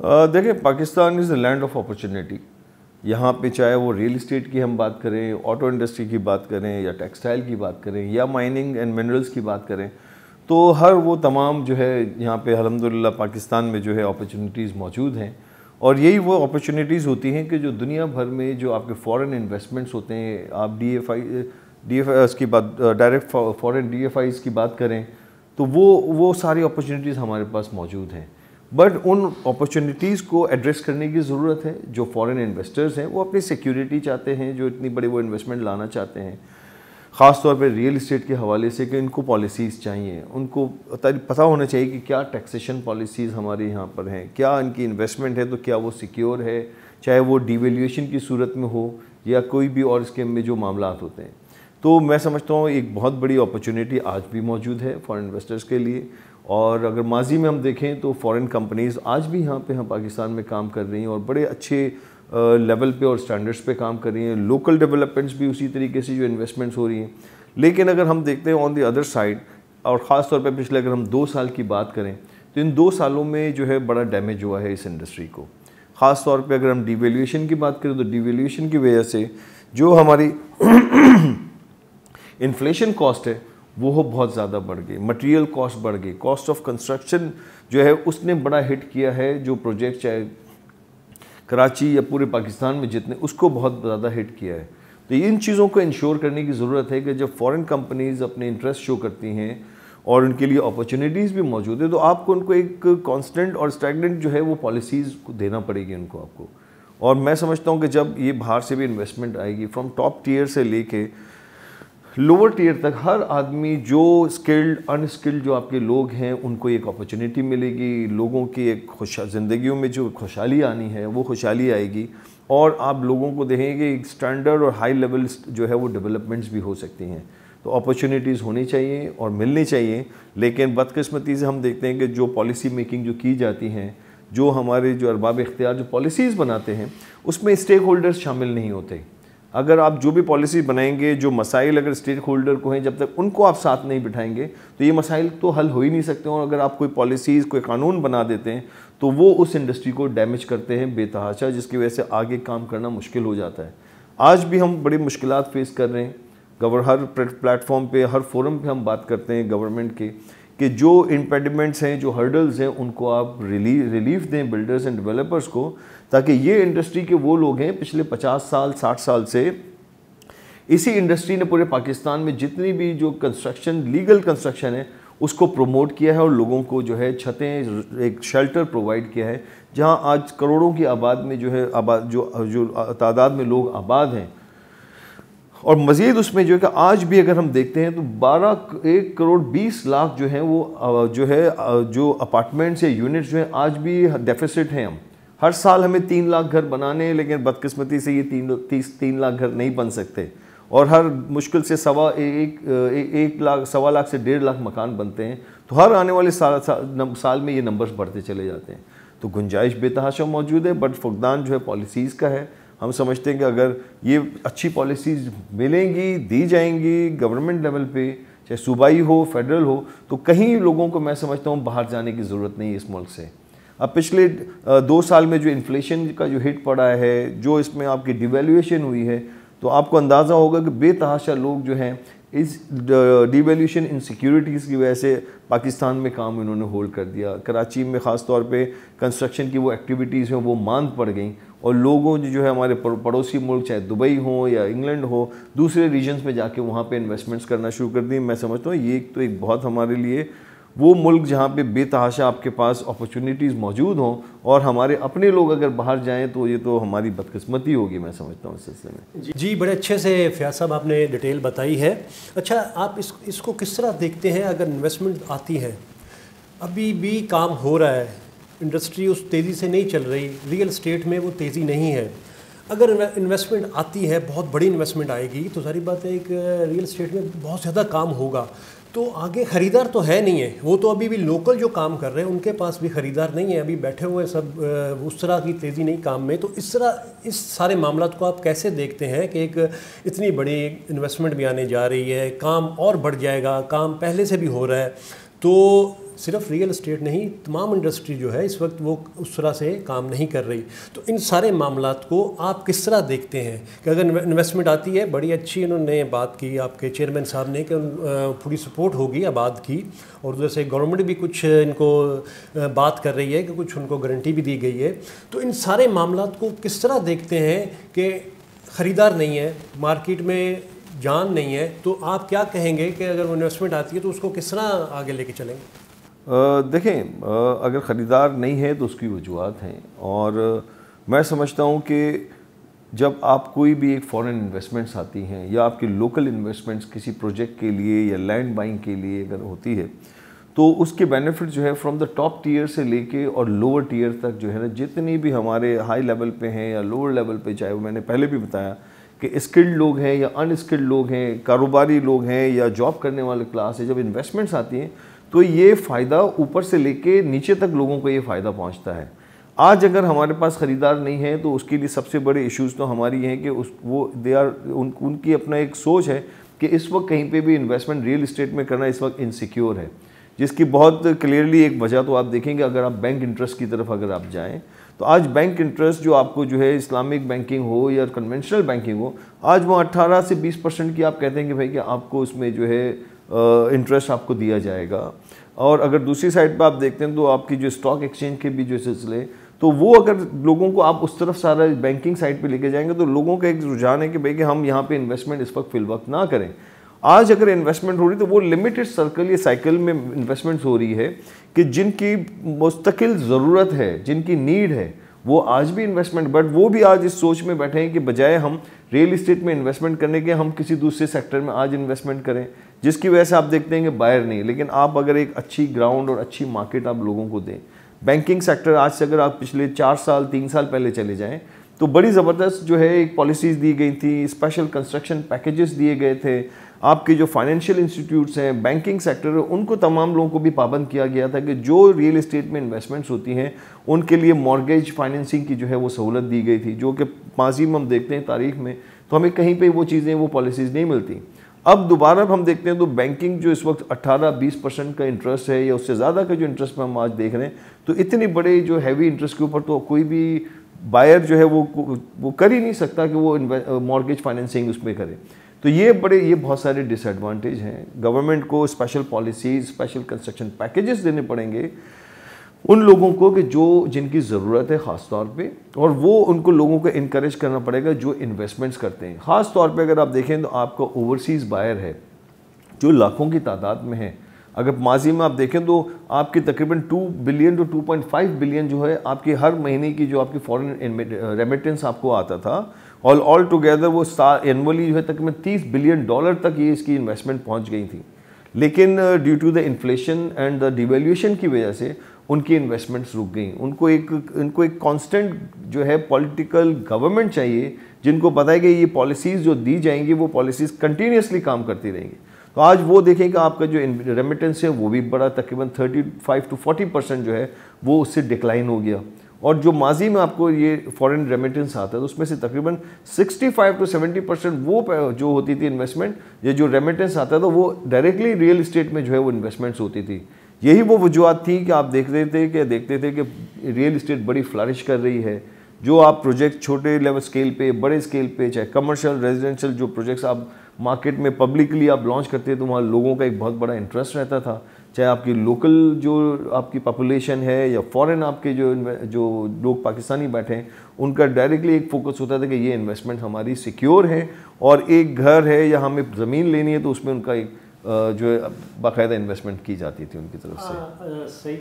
دیکھیں پاکستان از اے land of opportunity. یہاں پہ چاہے وہ ریئل اسٹیٹ کی ہم بات کریں, آٹو انڈسٹری کی بات کریں, یا ٹیکسٹائل کی بات کریں, یا مائننگ اینڈ منرلس کی بات کریں, تو ہر وہ تمام جو ہے یہاں پہ الحمدللہ پاکستان میں جو ہے اپرچونیٹیز موجود ہیں. اور یہی وہ اپرچونیٹیز ہوتی ہیں کہ جو دنیا بھر میں جو آپ کے فورن انویسٹمنٹس ہوتے ہیں, آپ ڈی ایف آئی کی بات, direct foreign D F Is کی بات کریں, تو وہ ساری اپرچونیٹیز ہمارے پاس موجود ہیں. بٹ ان اپرچونیٹیز کو ایڈریس کرنے کی ضرورت ہے. جو فورن انویسٹرز ہیں وہ اپنی سیکیورٹی چاہتے ہیں, جو اتنی بڑی وہ انویسٹمنٹ لانا چاہتے ہیں, خاص طور پہ ریئل اسٹیٹ کے حوالے سے, کہ ان کو پالیسیز چاہیے, ان کو پتہ ہونا چاہیے کہ کیا ٹیکسیشن پالیسیز ہمارے یہاں پر ہیں, کیا ان کی انویسٹمنٹ ہے تو کیا وہ سیکیور ہے, چاہے وہ ڈی ویلیویشن کی صورت میں ہو یا کوئی بھی اور اسکیم میں جو معاملات ہوتے ہیں. تو میں سمجھتا ہوں ایک بہت بڑی اپرچونیٹی آج بھی موجود ہے فارن انویسٹرز کے لیے. اور اگر ماضی میں ہم دیکھیں تو فارن کمپنیز آج بھی یہاں پہ ہم پاکستان میں کام کر رہی ہیں, اور بڑے اچھے لیول پہ اور سٹینڈرڈس پہ کام کر رہی ہیں. لوکل ڈیولپمنٹس بھی اسی طریقے سے جو انویسٹمنٹس ہو رہی ہیں. لیکن اگر ہم دیکھتے ہیں آن دی ادر سائڈ, اور خاص طور پہ پچھلے اگر ہم 2 سال کی بات کریں, تو ان 2 سالوں میں جو ہے بڑا ڈیمیج ہوا ہے اس انڈسٹری کو. خاص طور پہ اگر ہم ڈی ویلیویشن کی بات کریں تو ڈی ویلیویشن کی وجہ سے جو ہماری انفلیشن کاسٹ ہے وہ بہت زیادہ بڑھ گئی, مٹیریل کاسٹ بڑھ گئی, کاسٹ آف کنسٹرکشن جو ہے اس نے بڑا ہٹ کیا ہے. جو پروجیکٹ چاہے کراچی یا پورے پاکستان میں جتنے, اس کو بہت زیادہ ہٹ کیا ہے. تو ان چیزوں کو انشور کرنے کی ضرورت ہے کہ جب فورن کمپنیز اپنے انٹرسٹ شو کرتی ہیں اور ان کے لیے اپرچونیٹیز بھی موجود ہیں, تو آپ کو ان کو ایک کانسٹنٹ اور اسٹیگننٹ جو ہے وہ پالیسیز کو دینا پڑے گی ان کو آپ کو. اور میں سمجھتا ہوں کہ جب یہ باہر سے بھی انویسٹمنٹ آئے گی, فرام ٹاپ ٹیئر سے لے کے لوور ٹیئر تک, ہر آدمی جو اسکلڈ ان اسکلڈ جو آپ کے لوگ ہیں ان کو ایک اپرچونیٹی ملے گی. لوگوں کی ایک زندگیوں میں جو خوشحالی آنی ہے وہ خوشحالی آئے گی, اور آپ لوگوں کو دیکھیں گے ایک اسٹینڈرڈ اور ہائی لیول جو ہے وہ ڈیولپمنٹس بھی ہو سکتی ہیں. تو اپرچونیٹیز ہونی چاہیے اور ملنی چاہیے. لیکن بدقسمتی سے ہم دیکھتے ہیں کہ جو پالیسی میکنگ جو کی جاتی ہیں, جو ہمارے جو ارباب اختیار جو پالیسیز بناتے ہیں, اس میں اسٹیک ہولڈرز شامل نہیں ہوتے. اگر آپ جو بھی پالیسی بنائیں گے, جو مسائل اگر اسٹیک ہولڈر کو ہیں, جب تک ان کو آپ ساتھ نہیں بٹھائیں گے تو یہ مسائل تو حل ہو ہی نہیں سکتے. اور اگر آپ کوئی پالیسیز, کوئی قانون بنا دیتے ہیں تو وہ اس انڈسٹری کو ڈیمیج کرتے ہیں بے تحاشا, جس کی وجہ سے آگے کام کرنا مشکل ہو جاتا ہے. آج بھی ہم بڑی مشکلات فیس کر رہے ہیں. ہر پلیٹ فارم پہ, ہر فورم پہ ہم بات کرتے ہیں گورنمنٹ کے, کہ جو امپیڈمنٹس ہیں, جو ہرڈلز ہیں, ان کو آپ ریلیف دیں بلڈرز اینڈ ڈیولپرز کو, تاکہ یہ انڈسٹری کے وہ لوگ ہیں پچھلے 50 سال 60 سال سے اسی انڈسٹری نے پورے پاکستان میں جتنی بھی جو کنسٹرکشن, لیگل کنسٹرکشن ہے, اس کو پروموٹ کیا ہے, اور لوگوں کو جو ہے چھتیں, ایک شیلٹر پرووائڈ کیا ہے. جہاں آج کروڑوں کی آباد میں جو ہے جو تعداد میں لوگ آباد ہیں, اور مزید اس میں جو ہے کہ آج بھی اگر ہم دیکھتے ہیں تو 1 کروڑ 20 لاکھ جو ہیں وہ جو اپارٹمنٹس یا یونٹس جو ہیں آج بھی ڈیفیسٹ ہیں. ہم ہر سال ہمیں 3 لاکھ گھر بنانے ہیں, لیکن بدقسمتی سے یہ 3 لاکھ گھر نہیں بن سکتے, اور ہر مشکل سے 1 لاکھ 1.25 لاکھ سے 1.5 لاکھ مکان بنتے ہیں. تو ہر آنے والے سال میں یہ نمبرز بڑھتے چلے جاتے ہیں. تو گنجائش بے تحاشا موجود ہے, بٹ فقدان جو ہے پالیسیز کا ہے. ہم سمجھتے ہیں کہ اگر یہ اچھی پالیسیز ملیں گی, دی جائیں گی گورنمنٹ لیول پہ, چاہے صوبائی ہو فیڈرل ہو, تو کہیں لوگوں کو میں سمجھتا ہوں باہر جانے کی ضرورت نہیں ہے اس ملک سے. اب پچھلے 2 سال میں جو انفلیشن کا جو ہٹ پڑا ہے, جو اس میں آپ کی ڈیویلیویشن ہوئی ہے, تو آپ کو اندازہ ہوگا کہ بے تحاشا لوگ جو ہیں اس ڈیویلیوشن انسیکیورٹیز کی وجہ سے پاکستان میں کام انہوں نے ہولڈ کر دیا. کراچی میں خاص طور پہ کنسٹرکشن کی وہ ایکٹیویٹیز ہیں وہ ماند پڑ گئیں, اور لوگوں جو ہے ہمارے پڑوسی ملک, چاہے دبئی ہو یا انگلینڈ ہو, دوسرے ریجنز میں جا کے وہاں پہ انویسٹمنٹس کرنا شروع کر دیں. میں سمجھتا ہوں یہ تو ایک بہت ہمارے لیے وہ ملک جہاں پہ بے تحاشا آپ کے پاس اپرچونیٹیز موجود ہوں, اور ہمارے اپنے لوگ اگر باہر جائیں تو یہ تو ہماری بدقسمتی ہوگی, میں سمجھتا ہوں اس سلسلے میں. جی بڑے اچھے سے فیاض صاحب آپ نے ڈیٹیل بتائی ہے. اچھا آپ اس کو کس طرح دیکھتے ہیں اگر انویسٹمنٹ آتی ہے؟ ابھی بھی کام ہو رہا ہے, انڈسٹری اس تیزی سے نہیں چل رہی, ریئل اسٹیٹ میں وہ تیزی نہیں ہے. اگر انویسٹمنٹ آتی ہے, بہت بڑی انویسٹمنٹ آئے گی, تو ظاہر بات ہے ایک ریئل اسٹیٹ میں بہت زیادہ کام ہوگا. تو آگے خریدار تو ہے نہیں ہے, وہ تو ابھی بھی لوکل جو کام کر رہے ہیں ان کے پاس بھی خریدار نہیں ہے, ابھی بیٹھے ہوئے سب, اس طرح کی تیزی نہیں کام میں. تو اس طرح اس سارے معاملات کو آپ کیسے دیکھتے ہیں کہ ایک اتنی بڑی انویسٹمنٹ بھی آنے جا رہی ہے, کام اور بڑھ جائے گا, کام پہلے سے بھی ہو رہا ہے, تو صرف ریئل اسٹیٹ نہیں، تمام انڈسٹری جو ہے اس وقت وہ اس طرح سے کام نہیں کر رہی. تو ان سارے معاملات کو آپ کس طرح دیکھتے ہیں کہ اگر انویسٹمنٹ آتی ہے، بڑی اچھی انہوں نے بات کی آپ کے چیئرمین صاحب نے کہ پوری سپورٹ ہوگی آباد کی، اور جیسے گورنمنٹ بھی کچھ ان کو بات کر رہی ہے کہ کچھ ان کو گارنٹی بھی دی گئی ہے، تو ان سارے معاملات کو کس طرح دیکھتے ہیں کہ خریدار نہیں ہے، مارکیٹ میں جان نہیں ہے، تو آپ کیا کہیں گے کہ اگر وہ انویسٹمنٹ آتی ہے تو اس کو کس طرح آگے لے کے چلیں گے؟ دیکھیں، اگر خریدار نہیں ہے تو اس کی وجوہات ہیں، اور میں سمجھتا ہوں کہ جب آپ کوئی بھی ایک فورن انویسٹمنٹس آتی ہیں یا آپ کی لوکل انویسٹمنٹس کسی پروجیکٹ کے لیے یا لینڈ بائنگ کے لیے اگر ہوتی ہے، تو اس کے بینیفٹ جو ہے فرام دا ٹاپ ٹیئر سے لے کے اور لوور ٹیئر تک جو ہے نا، جتنی بھی ہمارے ہائی لیول پہ ہیں یا لوور لیول پہ، چاہے وہ میں نے پہلے بھی بتایا کہ اسکلڈ لوگ ہیں یا ان اسکلڈ لوگ ہیں، کاروباری لوگ ہیں یا جاب کرنے والے کلاس ہے، جب انویسٹمنٹس آتی ہیں تو یہ فائدہ اوپر سے لے کے نیچے تک لوگوں کو یہ فائدہ پہنچتا ہے. آج اگر ہمارے پاس خریدار نہیں ہے تو اس کے لیے سب سے بڑے ایشوز تو ہماری ہیں کہ ان کی اپنا ایک سوچ ہے کہ اس وقت کہیں پہ بھی انویسٹمنٹ ریئل اسٹیٹ میں کرنا اس وقت انسیکیور ہے، جس کی بہت کلیئرلی ایک وجہ تو آپ دیکھیں گے اگر آپ بینک انٹرسٹ کی طرف اگر آپ جائیں تو آج بینک انٹرسٹ جو آپ کو جو ہے اسلامک بینکنگ ہو یا کنونشنل بینکنگ ہو، آج وہ 18 سے 20% کی آپ کہتے ہیں کہ بھائی کہ آپ کو اس میں جو ہے انٹرسٹ آپ کو دیا جائے گا. اور اگر دوسری سائڈ پہ آپ دیکھتے ہیں تو آپ کی جو اسٹاک ایکسچینج کے بھی جو سلسلے، تو وہ اگر لوگوں کو آپ اس طرف سارا بینکنگ سائڈ پہ لے کے جائیں گے تو لوگوں کا ایک رجحان ہے کہ بھائی کہ ہم یہاں پہ انویسٹمنٹ اس وقت فی الوقت نہ کریں. آج اگر انویسٹمنٹ ہو رہی تو وہ لمیٹڈ سرکل یا سائیکل میں انویسٹمنٹس ہو رہی ہے کہ جن کی مستقل ضرورت ہے، جن کی نیڈ ہے، وہ آج بھی انویسٹمنٹ، بٹ وہ بھی آج اس سوچ میں بیٹھے ہیں کہ بجائے ہم ریئل اسٹیٹ میں انویسٹمنٹ کرنے کے ہم کسی دوسرے سیکٹر میں آج انویسٹمنٹ کریں، جس کی وجہ سے آپ دیکھتے ہیں کہ بائر نہیں. لیکن آپ اگر ایک اچھی گراؤنڈ اور اچھی مارکیٹ آپ لوگوں کو دیں، بینکنگ سیکٹر آج سے اگر آپ پچھلے 4 سال 3 سال پہلے چلے جائیں تو بڑی زبردست جو ہے ایک پالیسیز دی گئی تھی، اسپیشل کنسٹرکشن پیکیجز دیے گئے تھے. آپ کے جو فائنینشیل انسٹیٹیوٹس ہیں، بینکنگ سیکٹر ہے، ان کو تمام لوگوں کو بھی پابند کیا گیا تھا کہ جو ریئل اسٹیٹ میں انویسٹمنٹس ہوتی ہیں ان کے لیے مارگیج فائنینسنگ کی جو ہے وہ سہولت دی گئی تھی، جو کہ ماضی میں ہم دیکھتے ہیں تاریخ میں تو ہمیں کہیں پہ وہ چیزیں وہ پالیسیز نہیں ملتی. اب دوبارہ ہم دیکھتے ہیں تو بینکنگ جو اس وقت 18-20% کا انٹرسٹ ہے یا اس سے زیادہ کا جو انٹرسٹ ہم آج دیکھ رہے ہیں، تو اتنے بڑے جو ہیوی انٹرسٹ کے اوپر تو کوئی بھی بائر جو ہے وہ کر ہی نہیں سکتا کہ وہ مارگیج فائنینسنگ اس میں کرے. تو یہ بہت سارے ڈس ایڈوانٹیج ہیں. گورنمنٹ کو special policies, special construction packages دینے پڑیں گے ان لوگوں کو کہ جن کی ضرورت ہے خاص طور پہ، اور وہ ان کو لوگوں کو انکریج کرنا پڑے گا جو انویسٹمنٹس کرتے ہیں. خاص طور پہ اگر آپ دیکھیں تو آپ کا اوورسیز بائر ہے جو لاکھوں کی تعداد میں ہے. اگر ماضی میں آپ دیکھیں تو آپ کی تقریباً 2 بلین to 2.5 بلین جو ہے آپ کی ہر مہینے کی جو آپ کی فورن ریمیٹنس آپ کو آتا تھا، آل ٹوگیدر وہ اینولی جو ہے تقریباً $30 بلین تک یہ اس کی انویسٹمنٹ پہنچ گئی تھی. لیکن due to the inflation and the devaluation کی وجہ سے ان کی انویسٹمنٹس رک گئیں. ان کو ایک کانسٹنٹ جو ہے پولیٹیکل گورنمنٹ چاہیے جن کو پتہ ہے کہ یہ پالیسیز جو دی جائیں گی وہ پالیسیز کنٹینیوسلی کام کرتی رہیں گی. تو آج وہ دیکھیں کہ آپ کا جو ریمیٹنس ہے وہ بھی بڑا تقریباً 35 to 40% جو ہے وہ اس سے ڈکلائن ہو گیا. اور جو ماضی میں آپ کو یہ فورن ریمیٹنس آتا ہے تو اس میں سے تقریباً 65 to 70% وہ جو ہوتی تھی انویسٹمنٹ، یہ جو ریمیٹنس آتا تھا وہ ڈائریکٹلی ریئل اسٹیٹ میں جو ہے وہ انویسٹمنٹس ہوتی تھی. یہی وہ وجوہات تھیں کہ آپ دیکھتے تھے کہ ریئل اسٹیٹ بڑی فلرش کر رہی ہے. جو آپ پروجیکٹ چھوٹے لیول اسکیل پہ، بڑے اسکیل پہ، چاہے کمرشل ریزیڈینشیل جو پروجیکٹس آپ مارکیٹ میں پبلکلی آپ لانچ کرتے تو وہاں لوگوں کا ایک بہت بڑا انٹرسٹ رہتا تھا. چاہے آپ کی لوکل جو آپ کی پاپولیشن ہے یا فورن آپ کے جو لوگ پاکستانی بیٹھے ہیں ان کا ڈائریکٹلی ایک فوکس ہوتا تھا کہ یہ انویسٹمنٹ ہماری سیکیور ہے، اور ایک گھر ہے یا ہمیں زمین لینی ہے تو اس میں ان کا ایک جو ہے باقاعدہ انویسٹمنٹ کی جاتی تھی ان کی طرف سے.